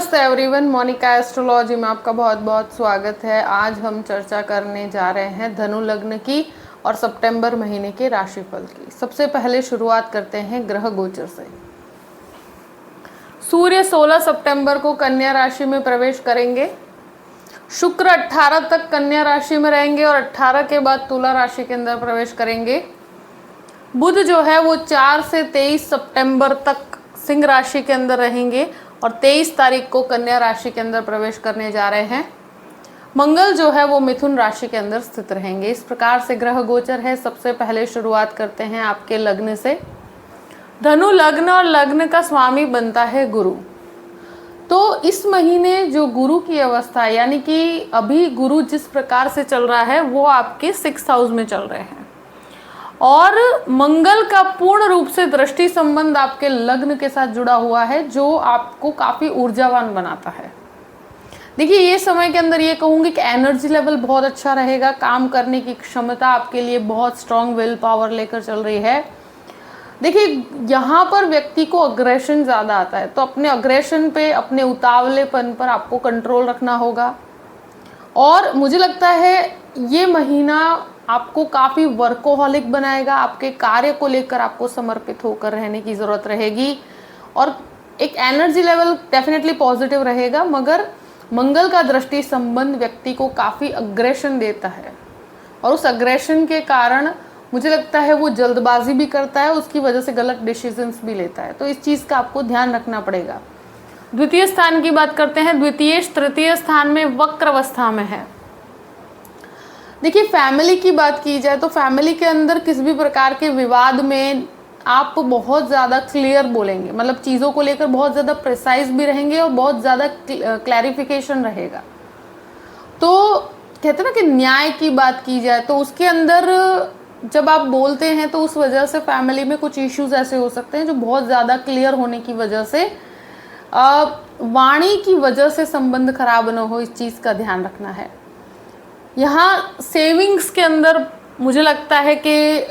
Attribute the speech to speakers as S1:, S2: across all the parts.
S1: नमस्ते everyone, Monika astrology में आपका बहुत बहुत स्वागत है। आज हम चर्चा करने जा रहे हैं धनु लग्न की और सितंबर महीने के राशिफल की। सबसे पहले शुरुआत करते हैं ग्रह गोचर से। सूर्य 16 सितंबर को कन्या राशि में प्रवेश करेंगे। शुक्र 18 तक कन्या राशि में रहेंगे और 18 के बाद तुला राशि के अंदर प्रवेश करेंगे। बुध जो है वो 4 से 23 सितंबर तक सिंह राशि के अंदर रहेंगे और 23 तारीख को कन्या राशि के अंदर प्रवेश करने जा रहे हैं। मंगल जो है वो मिथुन राशि के अंदर स्थित रहेंगे। इस प्रकार से ग्रह गोचर है। सबसे पहले शुरुआत करते हैं आपके लग्न से। धनु लग्न और लग्न का स्वामी बनता है गुरु। तो इस महीने जो गुरु की अवस्था है, यानी कि अभी गुरु जिस प्रकार से चल रहा है वो आपके 6th हाउस में चल रहे हैं और मंगल का पूर्ण रूप से दृष्टि संबंध आपके लग्न के साथ जुड़ा हुआ है, जो आपको काफी ऊर्जावान बनाता है। देखिए, ये समय के अंदर ये कहूंगी कि एनर्जी लेवल बहुत अच्छा रहेगा। काम करने की क्षमता आपके लिए बहुत स्ट्रांग विल पावर लेकर चल रही है। देखिए, यहाँ पर व्यक्ति को अग्रेशन ज़्यादा आता है, तो अपने अग्रेशन पे, अपने उतावलेपन पर आपको कंट्रोल रखना होगा। और मुझे लगता है ये महीना आपको काफ़ी वर्कोहॉलिक बनाएगा। आपके कार्य को लेकर आपको समर्पित होकर रहने की ज़रूरत रहेगी और एक एनर्जी लेवल डेफिनेटली पॉजिटिव रहेगा। मगर मंगल का दृष्टि संबंध व्यक्ति को काफ़ी अग्रेशन देता है और उस अग्रेशन के कारण मुझे लगता है वो जल्दबाजी भी करता है, उसकी वजह से गलत डिसीजंस भी लेता है। तो इस चीज़ का आपको ध्यान रखना पड़ेगा। द्वितीय स्थान की बात करते हैं। द्वितीय तृतीय स्थान में वक्र अवस्था में है। देखिए, फैमिली की बात की जाए तो फैमिली के अंदर किसी भी प्रकार के विवाद में आप बहुत ज़्यादा क्लियर बोलेंगे, मतलब चीज़ों को लेकर बहुत ज़्यादा प्रिसाइज भी रहेंगे और बहुत ज़्यादा क्लैरिफिकेशन रहेगा। तो कहते हैं ना कि न्याय की बात की जाए तो उसके अंदर जब आप बोलते हैं तो उस वजह से फैमिली में कुछ इश्यूज ऐसे हो सकते हैं जो बहुत ज़्यादा क्लियर होने की वजह से वाणी की वजह से संबंध खराब न हो, इस चीज़ का ध्यान रखना है। यहाँ सेविंग्स के अंदर मुझे लगता है कि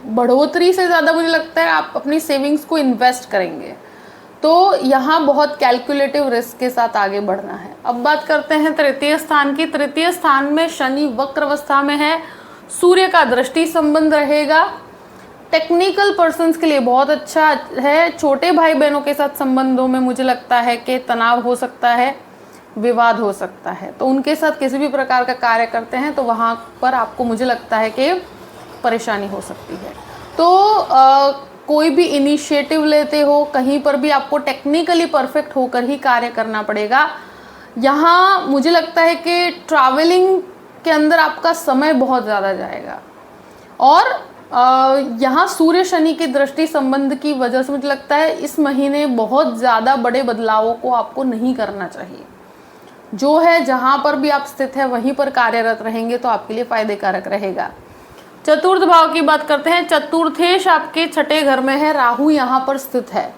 S1: बढ़ोतरी से ज़्यादा मुझे लगता है आप अपनी सेविंग्स को इन्वेस्ट करेंगे, तो यहाँ बहुत कैलकुलेटिव रिस्क के साथ आगे बढ़ना है। अब बात करते हैं तृतीय स्थान की। तृतीय स्थान में शनि वक्र अवस्था में है। सूर्य का दृष्टि संबंध रहेगा। टेक्निकल पर्सन्स के लिए बहुत अच्छा है। छोटे भाई बहनों के साथ संबंधों में मुझे लगता है कि तनाव हो सकता है, विवाद हो सकता है, तो उनके साथ किसी भी प्रकार का कार्य करते हैं तो वहाँ पर आपको मुझे लगता है कि परेशानी हो सकती है। तो कोई भी इनिशिएटिव लेते हो, कहीं पर भी आपको टेक्निकली परफेक्ट होकर ही कार्य करना पड़ेगा। यहाँ मुझे लगता है कि ट्रैवलिंग के अंदर आपका समय बहुत ज़्यादा जाएगा और यहाँ सूर्य शनि की दृष्टि संबंध की वजह से मुझे लगता है इस महीने बहुत ज़्यादा बड़े बदलावों को आपको नहीं करना चाहिए। जो है, जहाँ पर भी आप स्थित है वहीं पर कार्यरत रहेंगे तो आपके लिए फायदे कारक रहेगा। चतुर्थ भाव की बात करते हैं। चतुर्थेश आपके 6ठे घर में है, राहु यहाँ पर स्थित है।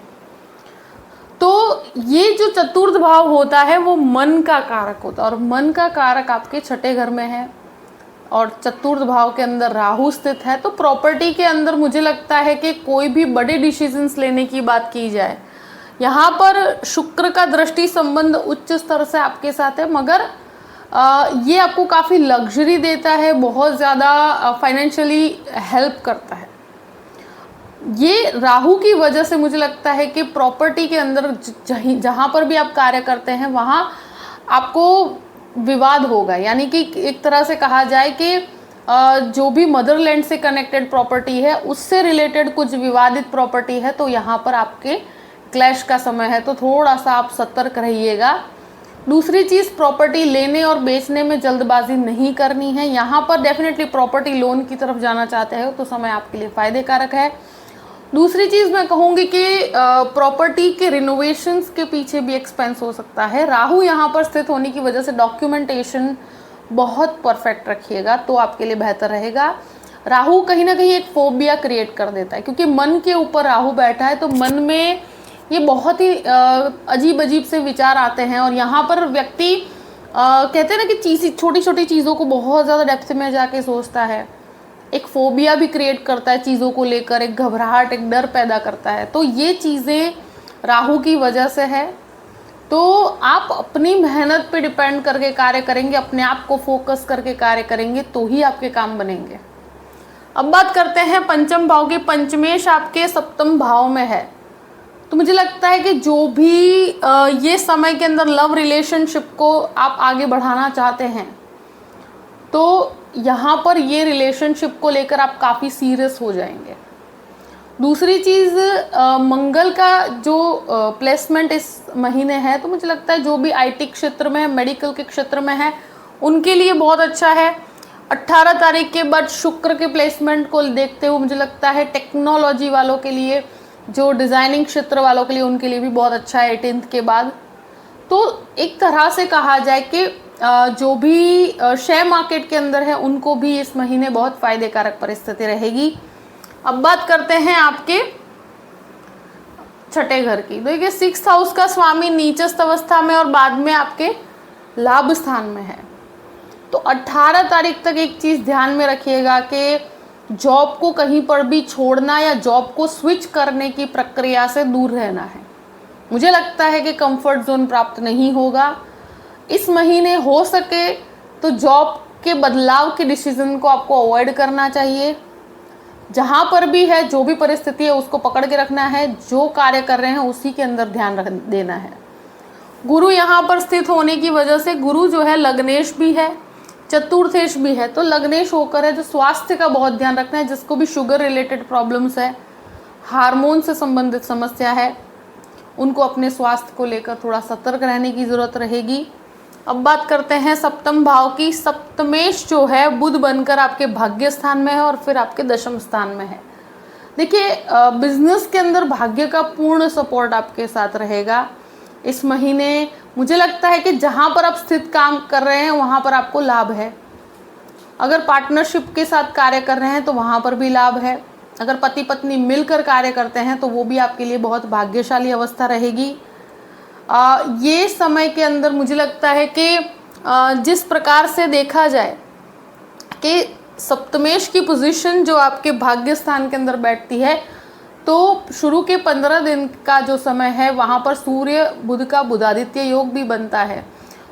S1: तो ये जो चतुर्थ भाव होता है वो मन का कारक होता है और मन का कारक आपके 6ठे घर में है और चतुर्थ भाव के अंदर राहु स्थित है। तो प्रॉपर्टी के अंदर मुझे लगता है कि कोई भी बड़े डिसीजंस लेने की बात की जाए, यहाँ पर शुक्र का दृष्टि संबंध उच्च स्तर से आपके साथ है, मगर ये आपको काफ़ी लग्जरी देता है, बहुत ज़्यादा फाइनेंशियली हेल्प करता है। ये राहु की वजह से मुझे लगता है कि प्रॉपर्टी के अंदर जहाँ पर भी आप कार्य करते हैं वहाँ आपको विवाद होगा। यानी कि एक तरह से कहा जाए कि जो भी मदरलैंड से कनेक्टेड प्रॉपर्टी है उससे रिलेटेड कुछ विवादित प्रॉपर्टी है, तो यहाँ पर आपके क्लैश का समय है, तो थोड़ा सा आप सतर्क रहिएगा। दूसरी चीज़, प्रॉपर्टी लेने और बेचने में जल्दबाजी नहीं करनी है। यहाँ पर डेफिनेटली प्रॉपर्टी लोन की तरफ जाना चाहते हो तो समय आपके लिए फ़ायदे कारक है। दूसरी चीज़ मैं कहूँगी कि प्रॉपर्टी के रिनोवेशंस के पीछे भी एक्सपेंस हो सकता है। राहु यहाँ पर स्थित होने की वजह से डॉक्यूमेंटेशन बहुत परफेक्ट रखिएगा तो आपके लिए बेहतर रहेगा। राहु कहीं ना कहीं एक फोबिया क्रिएट कर देता है, क्योंकि मन के ऊपर राहु बैठा है तो मन में ये बहुत ही अजीब अजीब से विचार आते हैं और यहाँ पर व्यक्ति कहते हैं ना कि छोटी छोटी चीज़ों को बहुत ज़्यादा डेप्थ में जाके सोचता है। एक फोबिया भी क्रिएट करता है चीज़ों को लेकर, एक घबराहट, एक डर पैदा करता है। तो ये चीज़ें राहु की वजह से है। तो आप अपनी मेहनत पे डिपेंड करके कार्य करेंगे, अपने आप को फोकस करके कार्य करेंगे तो ही आपके काम बनेंगे। अब बात करते हैं पंचम भाव की। पंचमेश आपके सप्तम भाव में है, तो मुझे लगता है कि जो भी ये समय के अंदर लव रिलेशनशिप को आप आगे बढ़ाना चाहते हैं, तो यहाँ पर ये रिलेशनशिप को लेकर आप काफ़ी सीरियस हो जाएंगे। दूसरी चीज़, मंगल का जो प्लेसमेंट इस महीने है, तो मुझे लगता है जो भी आईटी क्षेत्र में है, मेडिकल के क्षेत्र में है, उनके लिए बहुत अच्छा है। 18 तारीख के बाद शुक्र के प्लेसमेंट को देखते हुए मुझे लगता है टेक्नोलॉजी वालों के लिए, जो डिज़ाइनिंग क्षेत्र वालों के लिए, उनके लिए भी बहुत अच्छा है 18 के बाद। तो एक तरह से कहा जाए कि जो भी शेयर मार्केट के अंदर है उनको भी इस महीने बहुत फायदेकारक परिस्थिति रहेगी। अब बात करते हैं आपके छठे घर की। देखिए 6th हाउस का स्वामी नीचस्थ अवस्था में और बाद में आपके लाभ स्थान में है। तो 18 तारीख तक एक चीज़ ध्यान में रखिएगा कि जॉब को कहीं पर भी छोड़ना या जॉब को स्विच करने की प्रक्रिया से दूर रहना है। मुझे लगता है कि कंफर्ट जोन प्राप्त नहीं होगा इस महीने। हो सके तो जॉब के बदलाव के डिसीजन को आपको अवॉइड करना चाहिए। जहाँ पर भी है, जो भी परिस्थिति है उसको पकड़ के रखना है, जो कार्य कर रहे हैं उसी के अंदर ध्यान रख देना है। गुरु यहाँ पर स्थित होने की वजह से, गुरु जो है लग्नेश भी है, चतुर्थेश भी है, तो लग्नेश होकर है जो स्वास्थ्य का बहुत ध्यान रखना है। जिसको भी शुगर रिलेटेड प्रॉब्लम्स है, हार्मोन से संबंधित समस्या है, उनको अपने स्वास्थ्य को लेकर थोड़ा सतर्क रहने की ज़रूरत रहेगी। अब बात करते हैं सप्तम भाव की। सप्तमेश जो है बुध बनकर आपके भाग्य स्थान में है और फिर आपके दशम स्थान में है। देखिए बिजनेस के अंदर भाग्य का पूर्ण सपोर्ट आपके साथ रहेगा इस महीने। मुझे लगता है कि जहाँ पर आप स्थित काम कर रहे हैं वहाँ पर आपको लाभ है। अगर पार्टनरशिप के साथ कार्य कर रहे हैं तो वहाँ पर भी लाभ है। अगर पति पत्नी मिलकर कार्य करते हैं तो वो भी आपके लिए बहुत भाग्यशाली अवस्था रहेगी। ये समय के अंदर मुझे लगता है कि जिस प्रकार से देखा जाए कि सप्तमेश की पोजीशन जो आपके भाग्य स्थान के अंदर बैठती है, तो शुरू के 15 दिन का जो समय है वहाँ पर सूर्य बुध का बुधादित्य योग भी बनता है,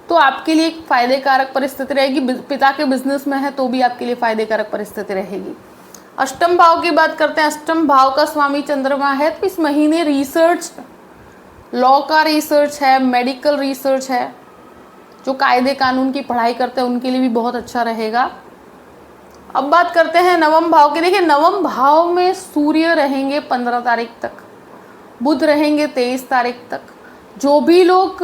S1: तो आपके लिए एक फायदेकारक परिस्थिति रहेगी। पिता के बिजनेस में है तो भी आपके लिए फायदेकारक परिस्थिति रहेगी। अष्टम भाव की बात करते हैं। अष्टम भाव का स्वामी चंद्रमा है, तो इस महीने रिसर्च, लॉ का रिसर्च है, मेडिकल रिसर्च है, जो कायदे कानून की पढ़ाई करते हैं उनके लिए भी बहुत अच्छा रहेगा। अब बात करते हैं नवम भाव की। देखिए नवम भाव में सूर्य रहेंगे 15 तारीख तक, बुध रहेंगे 23 तारीख तक। जो भी लोग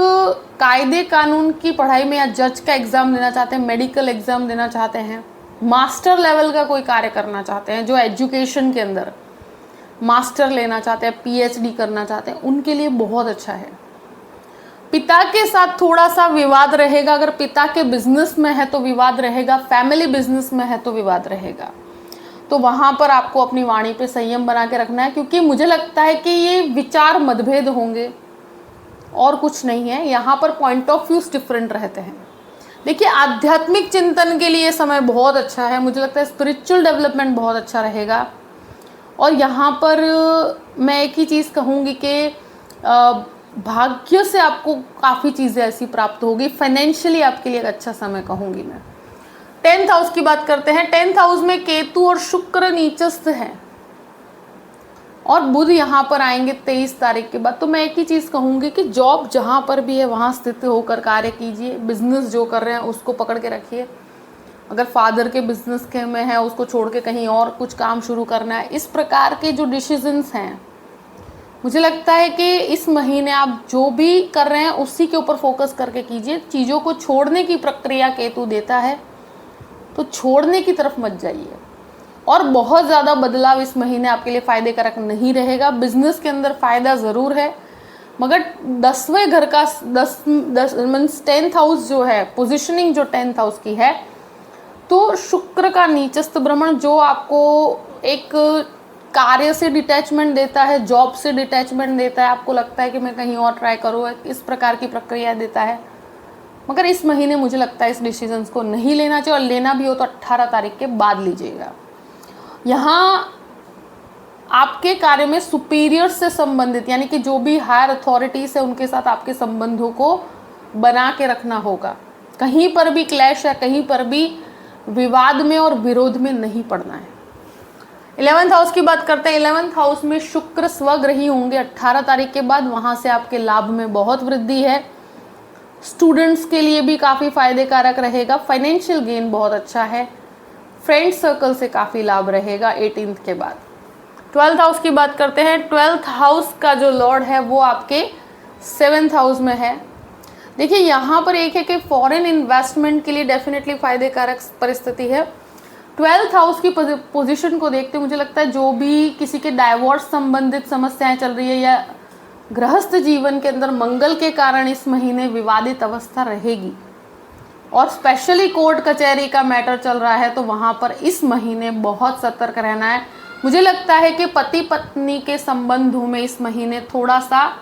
S1: कायदे कानून की पढ़ाई में या जज का एग्ज़ाम देना चाहते हैं, मेडिकल एग्ज़ाम देना चाहते हैं, मास्टर लेवल का कोई कार्य करना चाहते हैं, जो एजुकेशन के अंदर मास्टर लेना चाहते हैं, पीएचडी करना चाहते हैं, उनके लिए बहुत अच्छा है। पिता के साथ थोड़ा सा विवाद रहेगा। अगर पिता के बिजनेस में है तो विवाद रहेगा, फैमिली बिजनेस में है तो विवाद रहेगा। तो वहाँ पर आपको अपनी वाणी पे संयम बना के रखना है, क्योंकि मुझे लगता है कि ये विचार मतभेद होंगे और कुछ नहीं है। यहाँ पर पॉइंट ऑफ व्यूज डिफरेंट रहते हैं। देखिए आध्यात्मिक चिंतन के लिए समय बहुत अच्छा है। मुझे लगता है स्पिरिचुअल डेवलपमेंट बहुत अच्छा रहेगा। और यहाँ पर मैं एक ही चीज़ कहूँगी कि भाग्य से आपको काफ़ी चीज़ें ऐसी प्राप्त होगी। फाइनेंशियली आपके लिए एक अच्छा समय कहूँगी मैं। 10th हाउस की बात करते हैं। 10th हाउस में केतु और शुक्र नीचस्थ हैं और बुध यहाँ पर आएंगे 23 तारीख के बाद। तो मैं एक ही चीज़ कहूँगी कि जॉब जहाँ पर भी है वहाँ स्थित होकर कार्य कीजिए। बिजनेस जो कर रहे हैं उसको पकड़ के रखिए। अगर फादर के बिजनेस के में है उसको छोड़ के कहीं और कुछ काम शुरू करना है, इस प्रकार के जो डिसीजंस हैं, मुझे लगता है कि इस महीने आप जो भी कर रहे हैं उसी के ऊपर फोकस करके कीजिए। चीज़ों को छोड़ने की प्रक्रिया केतु देता है, तो छोड़ने की तरफ मत जाइए। और बहुत ज़्यादा बदलाव इस महीने आपके लिए फ़ायदेकारक नहीं रहेगा। बिजनेस के अंदर फ़ायदा ज़रूर है, मगर 10वें घर का 10th हाउस जो है, पोजिशनिंग जो 10th हाउस की है, तो शुक्र का नीचस्थ भ्रमण जो आपको एक कार्य से डिटैचमेंट देता है, जॉब से डिटैचमेंट देता है, आपको लगता है कि मैं कहीं और ट्राई करूँ, इस प्रकार की प्रक्रिया देता है। मगर इस महीने मुझे लगता है इस डिसीजंस को नहीं लेना चाहिए, और लेना भी हो तो 18 तारीख के बाद लीजिएगा। यहाँ आपके कार्य में सुपीरियर से संबंधित, यानी कि जो भी हायर अथॉरिटीज़ है उनके साथ आपके संबंधों को बना के रखना होगा। कहीं पर भी क्लैश या कहीं पर भी विवाद में और विरोध में नहीं पड़ना है। 11th हाउस की बात करते हैं। 11th हाउस में शुक्र स्वग्रही होंगे 18 तारीख के बाद। वहां से आपके लाभ में बहुत वृद्धि है। स्टूडेंट्स के लिए भी काफ़ी फायदे कारक रहेगा। फाइनेंशियल गेन बहुत अच्छा है। फ्रेंड सर्कल से काफ़ी लाभ रहेगा 18th के बाद। 12th हाउस की बात करते हैं। 12th हाउस का जो लॉर्ड है वो आपके 7th हाउस में है। देखिए यहाँ पर एक है कि फॉरेन इन्वेस्टमेंट के लिए डेफिनेटली फायदे कारक परिस्थिति है। 12th हाउस की पोजीशन को देखते मुझे लगता है जो भी किसी के डाइवोर्स संबंधित समस्याएं चल रही है या गृहस्थ जीवन के अंदर मंगल के कारण इस महीने विवादित अवस्था रहेगी, और स्पेशली कोर्ट कचहरी का मैटर चल रहा है तो वहाँ पर इस महीने बहुत सतर्क रहना है। मुझे लगता है कि पति पत्नी के संबंधों में इस महीने थोड़ा सा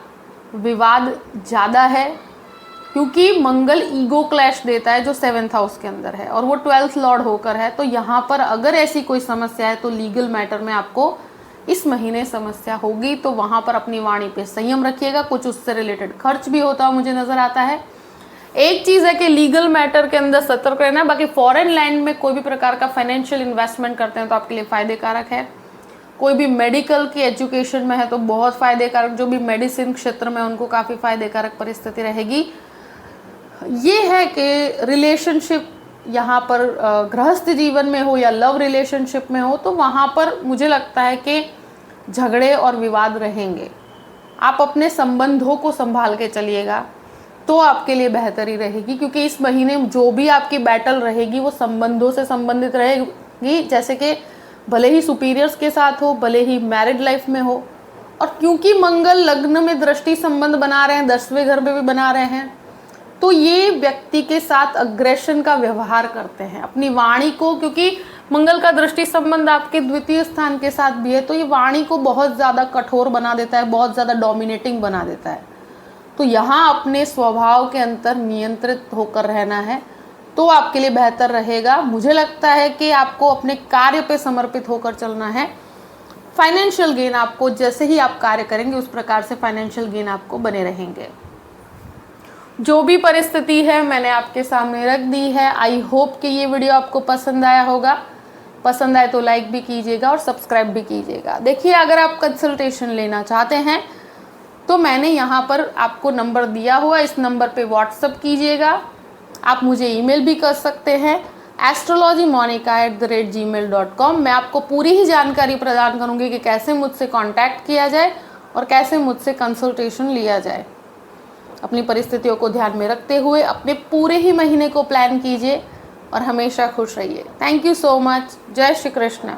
S1: विवाद ज़्यादा है, क्योंकि मंगल ईगो क्लैश देता है जो 7th हाउस के अंदर है और वो 12th लॉर्ड होकर है। तो यहाँ पर अगर ऐसी कोई समस्या है तो लीगल मैटर में आपको इस महीने समस्या होगी, तो वहाँ पर अपनी वाणी पे संयम रखिएगा। कुछ उससे रिलेटेड खर्च भी होता हुआ मुझे नज़र आता है। एक चीज़ है कि लीगल मैटर के अंदर सतर्क रहना है। बाकी फॉरेन लैंड में कोई भी प्रकार का फाइनेंशियल इन्वेस्टमेंट करते हैं तो आपके लिए फ़ायदे कारक है। कोई भी मेडिकल की एजुकेशन में है तो बहुत फ़ायदे कारक, जो भी मेडिसिन क्षेत्र में उनको काफ़ी फ़ायदे कारक परिस्थिति रहेगी। ये है कि रिलेशनशिप यहाँ पर गृहस्थ जीवन में हो या लव रिलेशनशिप में हो तो वहाँ पर मुझे लगता है कि झगड़े और विवाद रहेंगे। आप अपने संबंधों को संभाल के चलिएगा तो आपके लिए बेहतरी रहेगी, क्योंकि इस महीने जो भी आपकी बैटल रहेगी वो संबंधों से संबंधित रहेगी। जैसे कि भले ही सुपीरियर्स के साथ हो, भले ही मैरिड लाइफ में हो, और क्योंकि मंगल लग्न में दृष्टि संबंध बना रहे हैं, 10वें घर में भी बना रहे हैं, तो ये व्यक्ति के साथ अग्रेशन का व्यवहार करते हैं अपनी वाणी को, क्योंकि मंगल का दृष्टि संबंध आपके द्वितीय स्थान के साथ भी है तो ये वाणी को बहुत ज़्यादा कठोर बना देता है, बहुत ज़्यादा डोमिनेटिंग बना देता है। तो यहाँ अपने स्वभाव के अंतर नियंत्रित होकर रहना है तो आपके लिए बेहतर रहेगा। मुझे लगता है कि आपको अपने कार्य पे समर्पित होकर चलना है। फाइनेंशियल गेन आपको जैसे ही आप कार्य करेंगे उस प्रकार से फाइनेंशियल गेन आपको बने रहेंगे। जो भी परिस्थिति है मैंने आपके सामने रख दी है। आई होप कि ये वीडियो आपको पसंद आया होगा। पसंद आए तो लाइक भी कीजिएगा और सब्सक्राइब भी कीजिएगा। देखिए अगर आप कंसल्टेशन लेना चाहते हैं तो मैंने यहाँ पर आपको नंबर दिया हुआ, इस नंबर पे व्हाट्सअप कीजिएगा। आप मुझे ईमेल भी कर सकते हैं astrologymonica@gmail.com। मैं आपको पूरी ही जानकारी प्रदान करूँगी कि कैसे मुझसे कांटेक्ट किया जाए और कैसे मुझसे कंसल्टेशन लिया जाए। अपनी परिस्थितियों को ध्यान में रखते हुए अपने पूरे ही महीने को प्लान कीजिए और हमेशा खुश रहिए। Thank you so much. जय श्री कृष्ण।